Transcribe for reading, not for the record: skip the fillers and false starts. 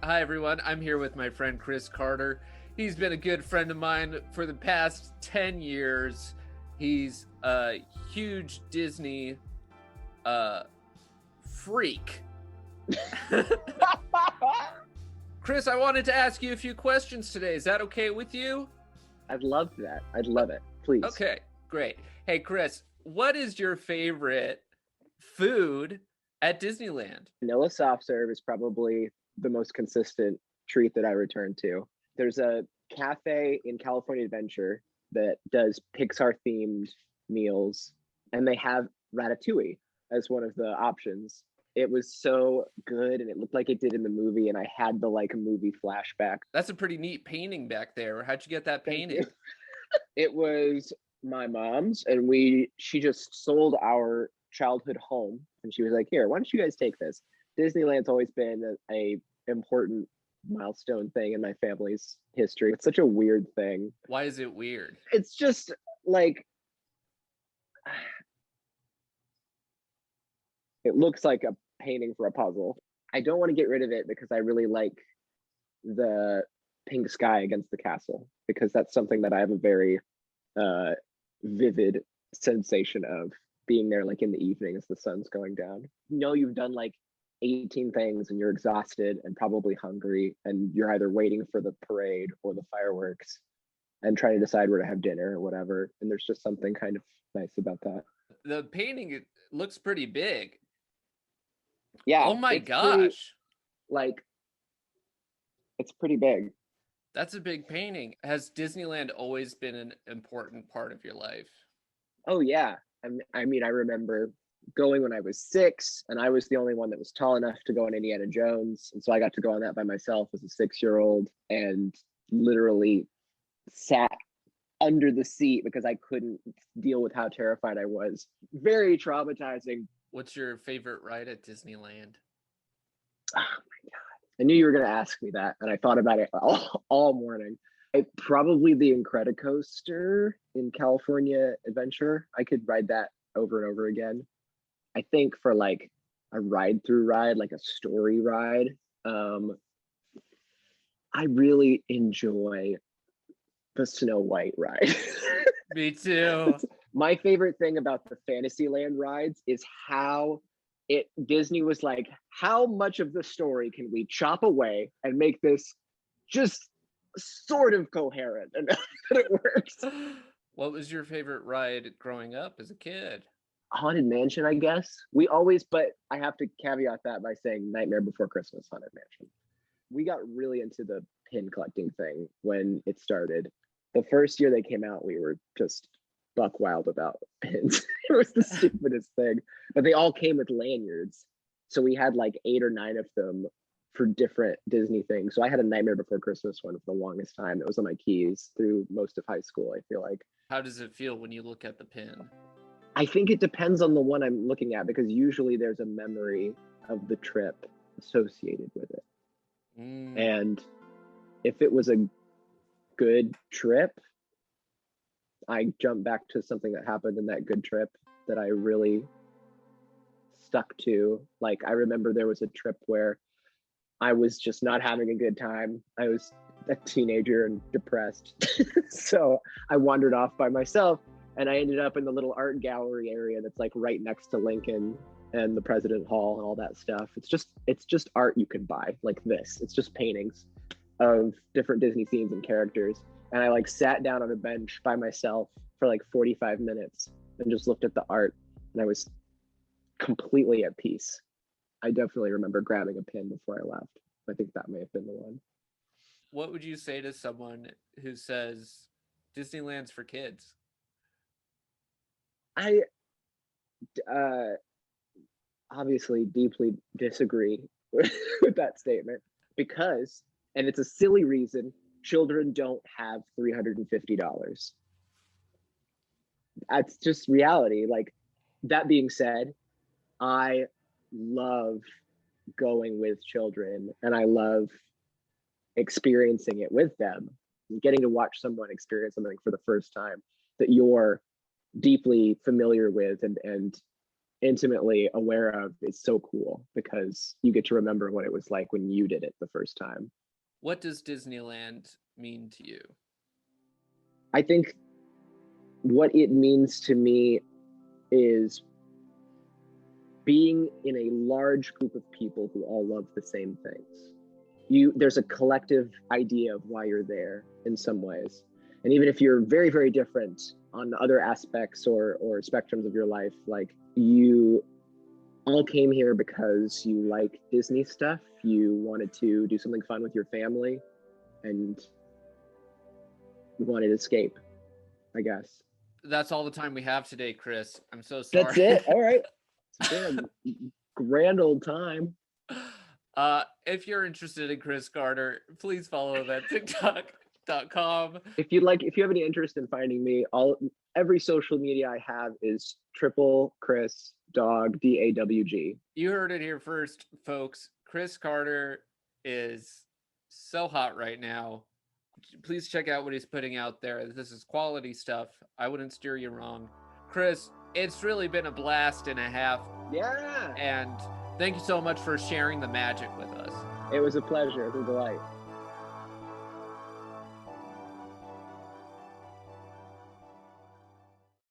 Hi, everyone. I'm here with my friend Chris Carter. He's been a good friend of mine for the past 10 years. He's a huge Disney uh, freak. Chris, I wanted to ask you a few questions today. Is that okay with you? I'd love that. I'd love it. Please. Okay, great. Hey, Chris, what is your favorite food at Disneyland? Vanilla soft serve is probably the most consistent treat that I return to. There's a cafe in California Adventure that does Pixar themed meals, and they have ratatouille as one of the options. It was so good and it looked like it did in the movie, and I had the movie flashback. That's a pretty neat painting back there. How'd you get that Thank painting? you. It was my mom's, and she just sold our childhood home, and she was like, "Here, why don't you guys take this?" Disneyland's always been a important milestone thing in my family's history. It's such a weird thing. Why is it weird? It's just like it looks like a painting for a puzzle. I don't want to get rid of it because I really like the pink sky against the castle, because that's something that I have a very vivid sensation of, being there like in the evening as the sun's going down. You've done like 18 things and you're exhausted and probably hungry, and you're either waiting for the parade or the fireworks and trying to decide where to have dinner or whatever. And there's just something kind of nice about that. The painting looks pretty big. Yeah, Oh my it's pretty, gosh. like, it's pretty big. That's a big painting. Has Disneyland always been an important part of your life? Oh yeah. I remember going when I was 6, and I was the only one that was tall enough to go on Indiana Jones, and so I got to go on that by myself as a 6-year-old, and literally sat under the seat because I couldn't deal with how terrified I was. Very traumatizing. What's your favorite ride at Disneyland? Oh my god! I knew you were going to ask me that, and I thought about it all morning. Probably the Incredicoaster in California Adventure. I could ride that over and over again. I think for like a ride through ride, like a story ride, I really enjoy the Snow White ride. Me too. My favorite thing about the Fantasyland rides is how Disney was like, how much of the story can we chop away and make this just sort of coherent and that it works. What was your favorite ride growing up as a kid? Haunted Mansion, I guess. But I have to caveat that by saying Nightmare Before Christmas, Haunted Mansion. We got really into the pin collecting thing when it started. The first year they came out, we were just buck wild about pins. It was the stupidest thing. But they all came with lanyards. So we had like 8 or 9 of them for different Disney things. So I had a Nightmare Before Christmas one for the longest time. That was on my keys through most of high school, I feel like. How does it feel when you look at the pin? I think it depends on the one I'm looking at, because usually there's a memory of the trip associated with it. And if it was a good trip, I jump back to something that happened in that good trip that I really stuck to. Like, I remember there was a trip where I was just not having a good time. I was a teenager and depressed. So I wandered off by myself, and I ended up in the little art gallery area that's like right next to Lincoln and the President Hall and all that stuff. It's just art you can buy, like this. It's just paintings of different Disney scenes and characters. And I like sat down on a bench by myself for like 45 minutes and just looked at the art, and I was completely at peace. I definitely remember grabbing a pin before I left. I think that may have been the one. What would you say to someone who says Disneyland's for kids? I uh, obviously deeply disagree with that statement, because, and it's a silly reason, children don't have $350. That's just reality. Like, that being said, I love going with children, and I love experiencing it with them, getting to watch someone experience something for the first time that you're deeply familiar with and intimately aware of is so cool because you get to remember what it was like when you did it the first time. What does Disneyland mean to you? I think what it means to me is being in a large group of people who all love the same things. There's a collective idea of why you're there in some ways. And even if you're very, very different on other aspects or spectrums of your life, like you all came here because you like Disney stuff, you wanted to do something fun with your family, and you wanted to escape, I guess. That's all the time we have today, Chris. I'm so sorry. That's it. All right. It's been a grand old time. If you're interested in Chris Carter, please follow him at TikTok.com. If you have any interest in finding me, every social media I have is triple Chris Dog DAWG. You heard it here first, folks. Chris Carter is so hot right now. Please check out what he's putting out there. This is quality stuff. I wouldn't steer you wrong. Chris, it's really been a blast and a half. Yeah. And thank you so much for sharing the magic with us. It was a pleasure. It was a delight.